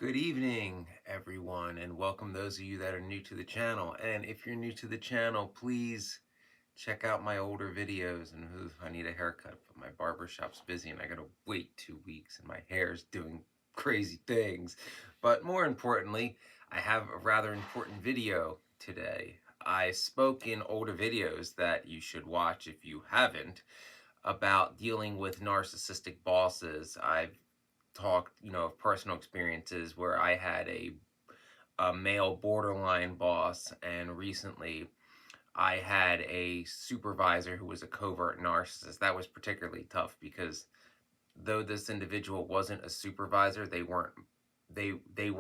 Good evening, everyone, and welcome those of you that are new to the channel. And if you're new to the channel, please check out my older videos. And I need a haircut, but my barbershop's busy and I gotta wait 2 weeks and my hair's doing crazy things. But more importantly, I have a rather important video today. I spoke in older videos that you should watch if you haven't about dealing with narcissistic bosses. I've talked, of personal experiences where I had a male borderline boss, and recently I had a supervisor who was a covert narcissist. That was particularly tough because though this individual wasn't a supervisor, they were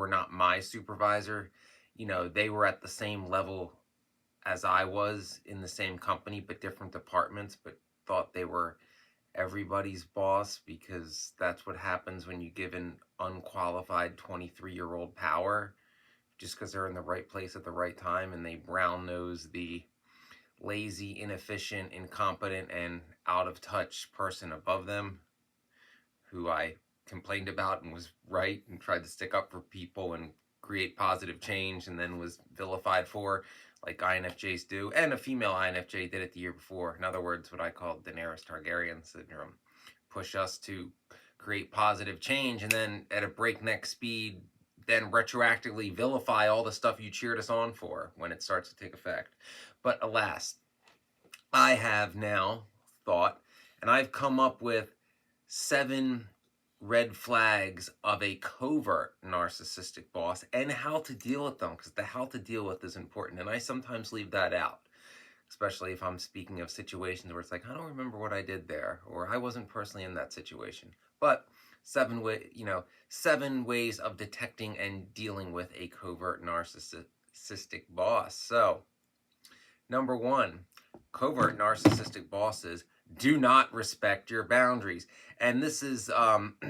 not my supervisor. They were at the same level as I was in the same company but different departments, but thought they were everybody's boss because that's what happens when you give an unqualified 23-year-old power just because they're in the right place at the right time, and they brown nose the lazy, inefficient, incompetent, and out of touch person above them who I complained about and was right and tried to stick up for people and create positive change and then was vilified for, like INFJs do. And a female INFJ did it the year before. In other words, what I call Daenerys Targaryen syndrome. Push us to create positive change and then at a breakneck speed, then retroactively vilify all the stuff you cheered us on for when it starts to take effect. But alas, I have now thought, and I've come up with 7 red flags of a covert narcissistic boss and how to deal with them, because the how to deal with is important. And I sometimes leave that out, especially if I'm speaking of situations where it's like, I don't remember what I did there, or I wasn't personally in that situation. But 7 ways of detecting and dealing with a covert narcissistic boss. So, number 1, covert narcissistic bosses do not respect your boundaries. And this is,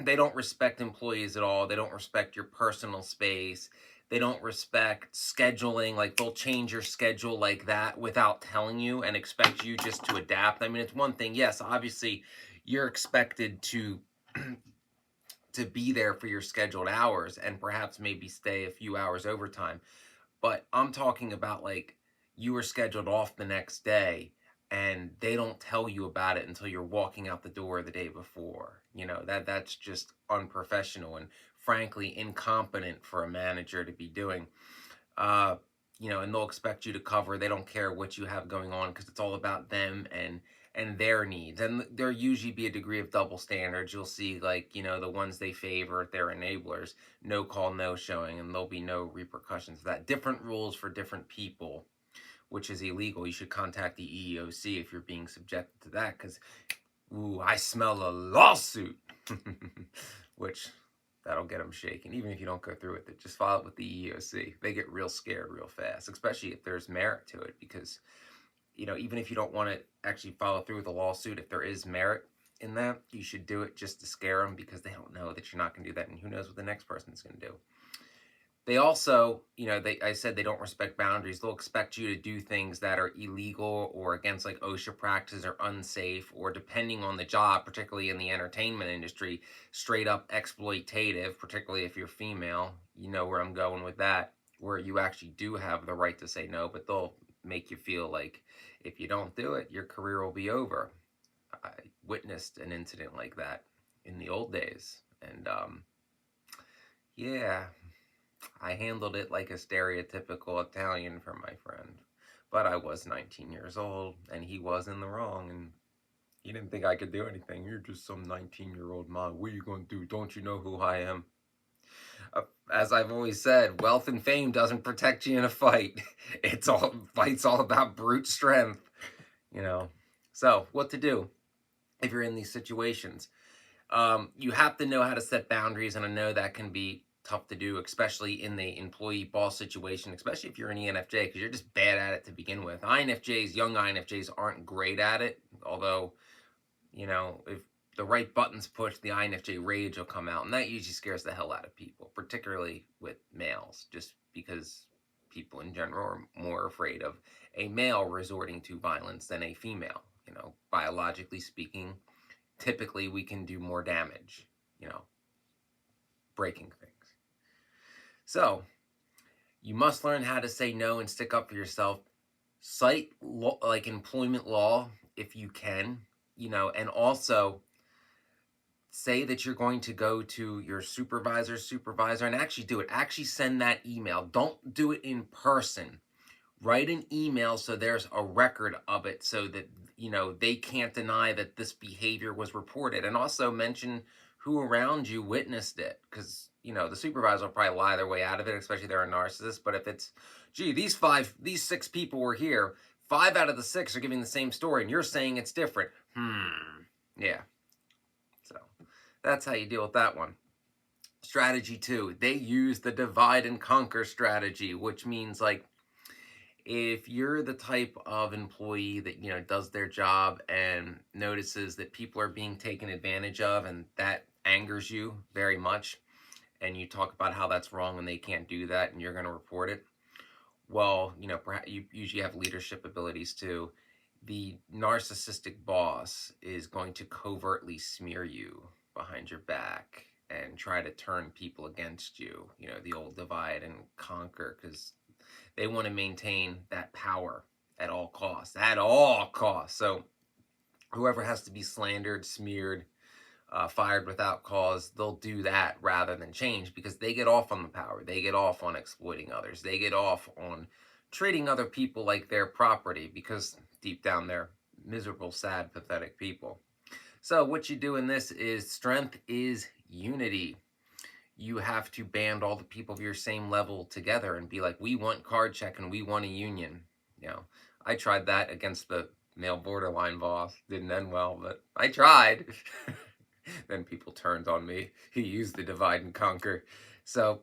they don't respect employees at all. They don't respect your personal space. They don't respect scheduling. Like, they'll change your schedule like that without telling you and expect you just to adapt. I mean, it's one thing. Yes, obviously, you're expected to to be there for your scheduled hours and perhaps maybe stay a few hours overtime. But I'm talking about, like, you were scheduled off the next day and they don't tell you about it until you're walking out the door the day before. That's just unprofessional and frankly incompetent for a manager to be doing. And they'll expect you to cover. They don't care what you have going on because it's all about them and their needs. And there usually be a degree of double standards. You'll see, like, the ones they favor, their enablers, no call, no showing, and there'll be no repercussions for that. Different rules for different people, which is illegal. You should contact the EEOC if you're being subjected to that, because, ooh, I smell a lawsuit, which that'll get them shaken. Even if you don't go through with it, just file it with the EEOC. They get real scared real fast, especially if there's merit to it, because even if you don't want to actually follow through with a lawsuit, if there is merit in that, you should do it just to scare them, because they don't know that you're not going to do that, and who knows what the next person is going to do. They also, I said they don't respect boundaries. They'll expect you to do things that are illegal or against, like, OSHA practices, or unsafe, or depending on the job, particularly in the entertainment industry, straight up exploitative, particularly if you're female. You know where I'm going with that, where you actually do have the right to say no, but they'll make you feel like if you don't do it, your career will be over. I witnessed an incident like that in the old days, and yeah, I handled it like a stereotypical Italian for my friend. But I was 19 years old, and he was in the wrong, and he didn't think I could do anything. You're just some 19-year-old mom. What are you going to do? Don't you know who I am? As I've always said, wealth and fame doesn't protect you in a fight. Fight's all about brute strength, you know. So, what to do if you're in these situations? You have to know how to set boundaries, and I know that can be tough to do, especially in the employee boss situation, especially if you're an ENFJ, because you're just bad at it to begin with. INFJs, young INFJs, aren't great at it, although, if the right buttons pushed, the INFJ rage will come out, and that usually scares the hell out of people, particularly with males, just because people in general are more afraid of a male resorting to violence than a female. Biologically speaking, typically we can do more damage, breaking things. So you must learn how to say no and stick up for yourself. Cite like employment law if you can, and also say that you're going to go to your supervisor and actually do it. Actually send that email. Don't do it in person. Write an email so there's a record of it so that, they can't deny that this behavior was reported. And also mention who around you witnessed it, because, the supervisor will probably lie their way out of it, especially if they're a narcissist. But if it's, gee, these 6 people were here, 5 out of the 6 are giving the same story and you're saying it's different. Yeah. So that's how you deal with that one. Strategy 2, they use the divide and conquer strategy, which means like, if you're the type of employee that, does their job and notices that people are being taken advantage of, and that angers you very much, and you talk about how that's wrong and they can't do that and you're going to report it, well, perhaps you usually have leadership abilities too. The narcissistic boss is going to covertly smear you behind your back and try to turn people against you, the old divide and conquer, because they want to maintain that power at all costs, So whoever has to be slandered, smeared, fired without cause, they'll do that rather than change, because they get off on the power. They get off on exploiting others. They get off on treating other people like their property, because deep down they're miserable, sad, pathetic people. So what you do in this is strength is unity. You have to band all the people of your same level together and be like, we want card check and we want a union. I tried that against the male borderline boss. Didn't end well, but I tried. Then people turned on me. He used the divide and conquer. So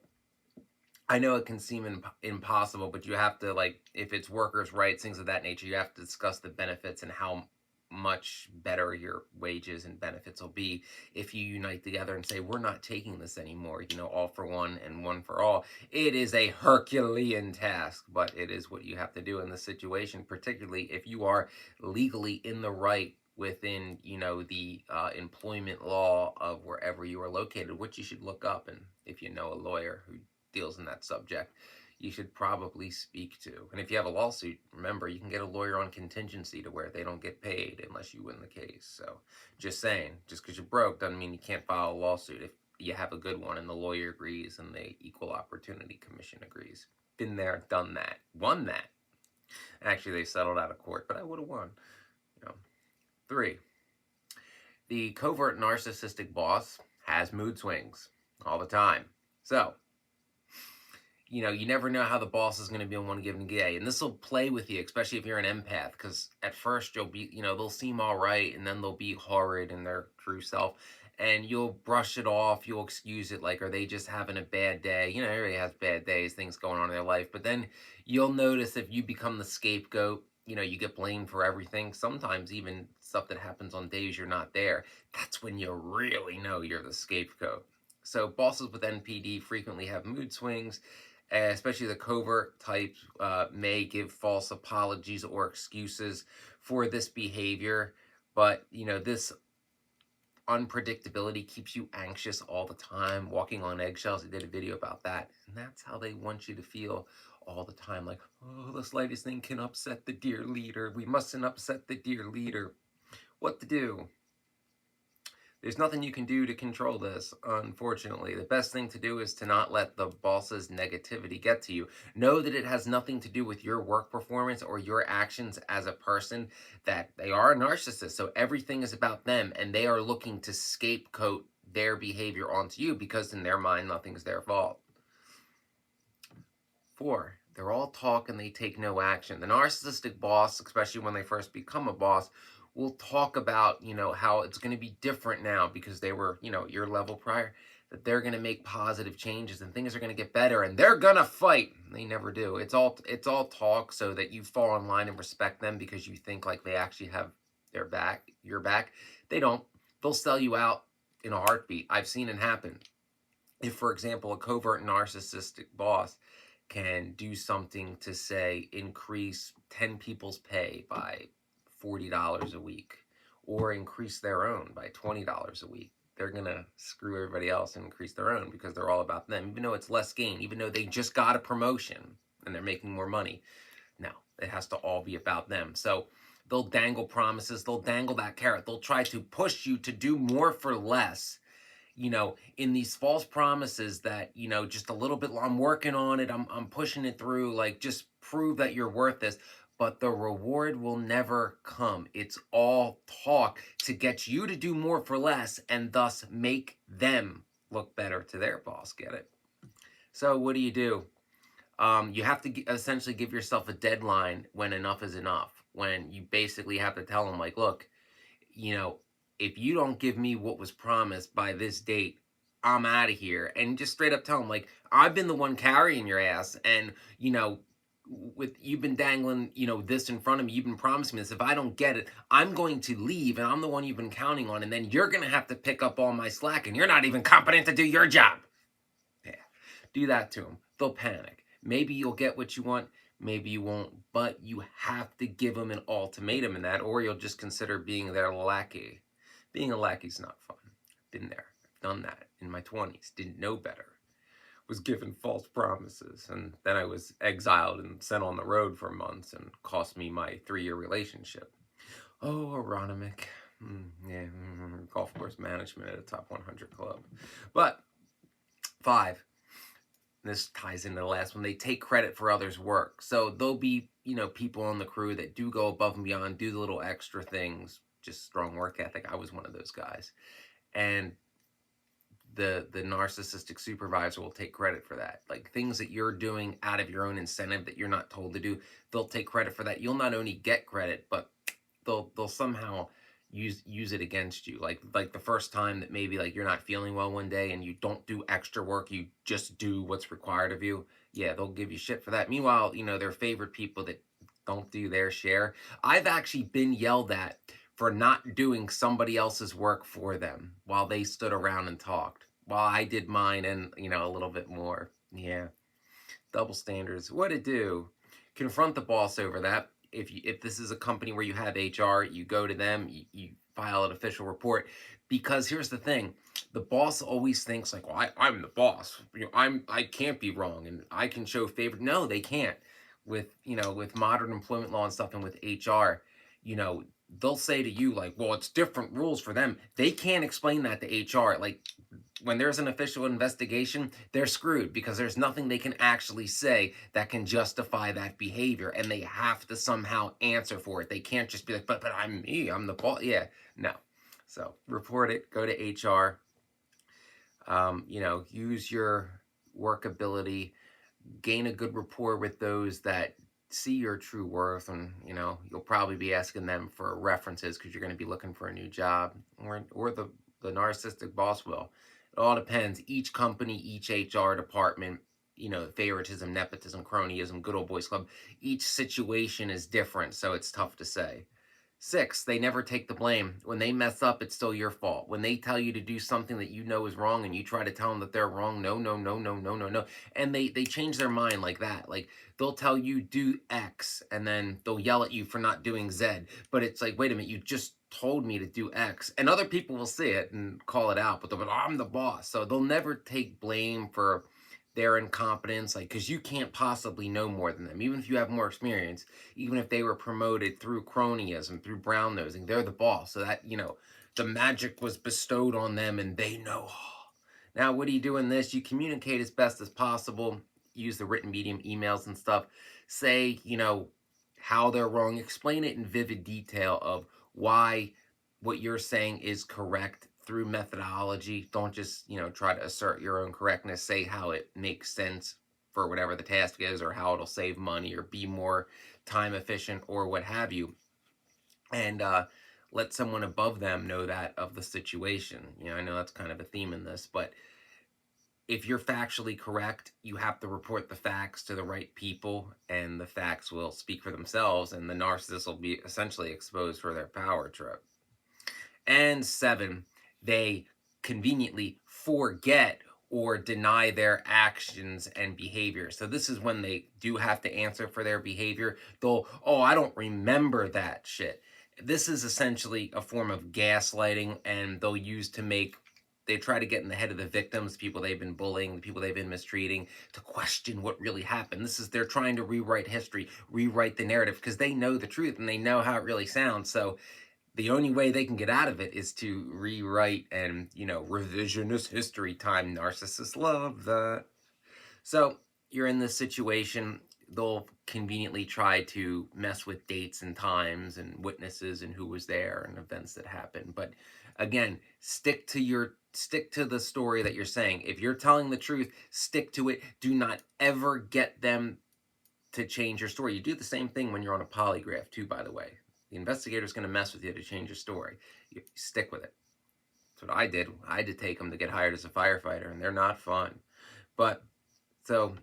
I know it can seem impossible, but you have to, like, if it's workers' rights, things of that nature, you have to discuss the benefits and how much better your wages and benefits will be if you unite together and say, we're not taking this anymore, all for one and one for all. It is a Herculean task, but it is what you have to do in this situation, particularly if you are legally in the right within, the employment law of wherever you are located, which you should look up. And if you know a lawyer who deals in that subject, you should probably speak to. And if you have a lawsuit, remember, you can get a lawyer on contingency to where they don't get paid unless you win the case. So just saying, just because you're broke doesn't mean you can't file a lawsuit if you have a good one and the lawyer agrees and the Equal Opportunity Commission agrees. Been there, done that, won that. Actually, they settled out of court, but I would have won. 3, the covert narcissistic boss has mood swings all the time. So you never know how the boss is going to be on one given day. And this will play with you, especially if you're an empath, because at first you'll be, they'll seem all right, and then they'll be horrid in their true self. And you'll brush it off. You'll excuse it. Like, are they just having a bad day? Everybody has bad days, things going on in their life. But then you'll notice if you become the scapegoat, you get blamed for everything. Sometimes even stuff that happens on days you're not there. That's when you really know you're the scapegoat. So bosses with NPD frequently have mood swings. Especially the covert types may give false apologies or excuses for this behavior. But, this unpredictability keeps you anxious all the time, walking on eggshells. I did a video about that. And that's how they want you to feel all the time. Like, oh, the slightest thing can upset the dear leader. We mustn't upset the dear leader. What to do? There's nothing you can do to control this, unfortunately. The best thing to do is to not let the boss's negativity get to you. Know that it has nothing to do with your work performance or your actions as a person, that they are a narcissist. So everything is about them, and they are looking to scapegoat their behavior onto you because in their mind, nothing's their fault. 4, they're all talk and they take no action. The narcissistic boss, especially when they first become a boss, will talk about, how it's going to be different now because they were, your level prior, that they're going to make positive changes and things are going to get better and they're going to fight. They never do. It's all talk so that you fall in line and respect them because you think like they actually have your back. They don't. They'll sell you out in a heartbeat. I've seen it happen. If, for example, a covert narcissistic boss can do something to, say, increase 10 people's pay by $40 a week, or increase their own by $20 a week, they're going to screw everybody else and increase their own because they're all about them, even though it's less gain, even though they just got a promotion and they're making more money. No, it has to all be about them. So they'll dangle promises, they'll dangle that carrot, they'll try to push you to do more for less, in these false promises that, just a little bit, I'm working on it, I'm pushing it through, like, just prove that you're worth this. But the reward will never come. It's all talk to get you to do more for less and thus make them look better to their boss. Get it? So what do? You have to essentially give yourself a deadline when enough is enough. When you basically have to tell them, like, look, if you don't give me what was promised by this date, I'm out of here. And just straight up tell them, like, I've been the one carrying your ass, and you've been dangling, this in front of me, you've been promising me this. If I don't get it, I'm going to leave, and I'm the one you've been counting on, and then you're going to have to pick up all my slack, and you're not even competent to do your job. Yeah, do that to them. They'll panic. Maybe you'll get what you want, maybe you won't, but you have to give them an ultimatum in that, or you'll just consider being their lackey. Being a lackey's not fun. Been there, done that in my 20s, didn't know better. Was given false promises, and then I was exiled and sent on the road for months and cost me my 3-year relationship. Oh, Aronimic. Golf course management at a top 100 club. But 5, this ties into the last one, they take credit for others' work. So there'll be, people on the crew that do go above and beyond, do the little extra things, just strong work ethic. I was one of those guys. And the narcissistic supervisor will take credit for that. Like, things that you're doing out of your own incentive that you're not told to do, they'll take credit for that. You'll not only get credit, but they'll somehow use it against you. Like the first time that maybe, like, you're not feeling well one day and you don't do extra work, you just do what's required of you. Yeah, they'll give you shit for that. Meanwhile, their favorite people that don't do their share. I've actually been yelled at for not doing somebody else's work for them while they stood around and talked, while I did mine and, a little bit more. Yeah. Double standards. What to do? Confront the boss over that. If this is a company where you have HR, you go to them, you file an official report. Because here's the thing, the boss always thinks, like, well, I'm the boss. I can't be wrong and I can show favor. No, they can't. With modern employment law and stuff, and with HR, they'll say to you, like, well, it's different rules for them. They can't explain that to HR. Like, when there's an official investigation, they're screwed because there's nothing they can actually say that can justify that behavior, and they have to somehow answer for it. They can't just be like, but I'm the boss. Yeah, no. So report it, go to HR, use your workability, gain a good rapport with those that see your true worth, and you'll probably be asking them for references because you're going to be looking for a new job, or the narcissistic boss will. It all depends. Each company, each HR department, favoritism, nepotism, cronyism, good old boys club, each situation is different, so it's tough to say. 6, they never take the blame. When they mess up, it's still your fault. When they tell you to do something that is wrong and you try to tell them that they're wrong, no. And they change their mind like that. Like, they'll tell you do X and then they'll yell at you for not doing Z. But it's like, wait a minute, you just told me to do X. And other people will see it and call it out, but they'll be, I'm the boss. So they'll never take blame for their incompetence, like, because you can't possibly know more than them. Even if you have more experience, even if they were promoted through cronyism, through brown nosing, they're the boss. So that, the magic was bestowed on them and they know. Now, what do you do in this? You communicate as best as possible. Use the written medium, emails and stuff. Say, how they're wrong. Explain it in vivid detail of why what you're saying is correct through methodology. Don't just, try to assert your own correctness. Say how it makes sense for whatever the task is, or how it'll save money or be more time efficient or what have you. And let someone above them know that of the situation. I know that's kind of a theme in this, but if you're factually correct, you have to report the facts to the right people, and the facts will speak for themselves, and the narcissist will be essentially exposed for their power trip. And 7, they conveniently forget or deny their actions and behavior. So this is when they do have to answer for their behavior. They'll, I don't remember that shit. This is essentially a form of gaslighting, and they'll use to make they try to get in the head of the victims, people they've been bullying, the people they've been mistreating, to question what really happened. They're trying to rewrite history, rewrite the narrative, because they know the truth and they know how it really sounds. So the only way they can get out of it is to rewrite and, revisionist history time. Narcissists love that. So you're in this situation. They'll conveniently try to mess with dates and times and witnesses and who was there and events that happened. But again, stick to the story that you're saying. If you're telling the truth, stick to it. Do not ever get them to change your story. You do the same thing when you're on a polygraph too, by the way. The investigator's going to mess with you to change your story. You stick with it. That's what I did. I had to take them to get hired as a firefighter, and they're not fun. But so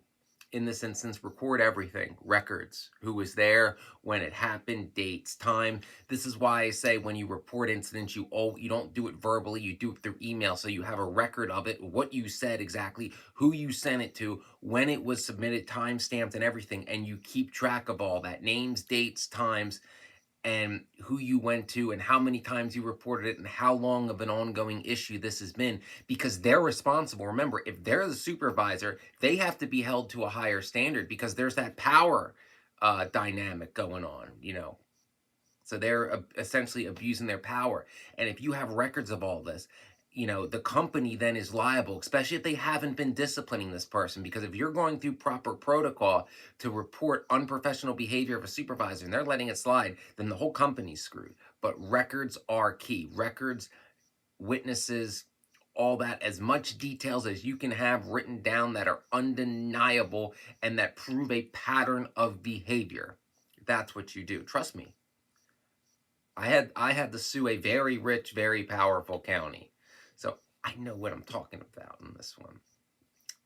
in this instance, record everything, records, who was there, when it happened, dates, time. This is why I say when you report incidents, you don't do it verbally, you do it through email, so you have a record of it, what you said exactly, who you sent it to, when it was submitted, time stamped and everything, and you keep track of all that, names, dates, times, and who you went to and how many times you reported it and how long of an ongoing issue this has been, because they're responsible. Remember, if they're the supervisor, they have to be held to a higher standard because there's that power dynamic going on. So they're essentially abusing their power. And if you have records of all this, the company then is liable, especially if they haven't been disciplining this person. Because if you're going through proper protocol to report unprofessional behavior of a supervisor and they're letting it slide, then the whole company's screwed. But records are key. Records, witnesses, all that, as much details as you can have written down that are undeniable and that prove a pattern of behavior. That's what you do. Trust me. I had to sue a very rich, very powerful county. So I know what I'm talking about in this one.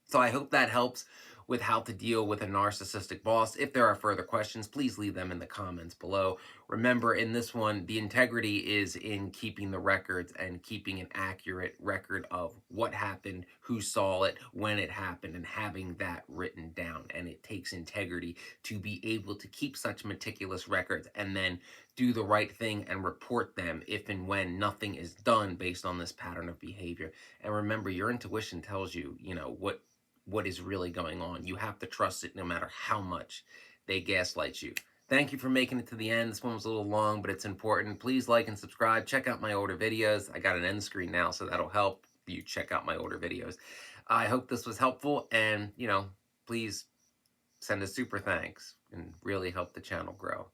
So I hope that helps with how to deal with a narcissistic boss. If there are further questions, please leave them in the comments below. Remember, in this one, the integrity is in keeping the records and keeping an accurate record of what happened, who saw it, when it happened, and having that written down. And it takes integrity to be able to keep such meticulous records and then do the right thing and report them if and when nothing is done based on this pattern of behavior. And remember, your intuition tells you, what is really going on. You have to trust it no matter how much they gaslight you. Thank you for making it to the end. This one was a little long, but it's important. Please like and subscribe. Check out my older videos. I got an end screen now, so that'll help you check out my older videos. I hope this was helpful, and, please send a super thanks and really help the channel grow.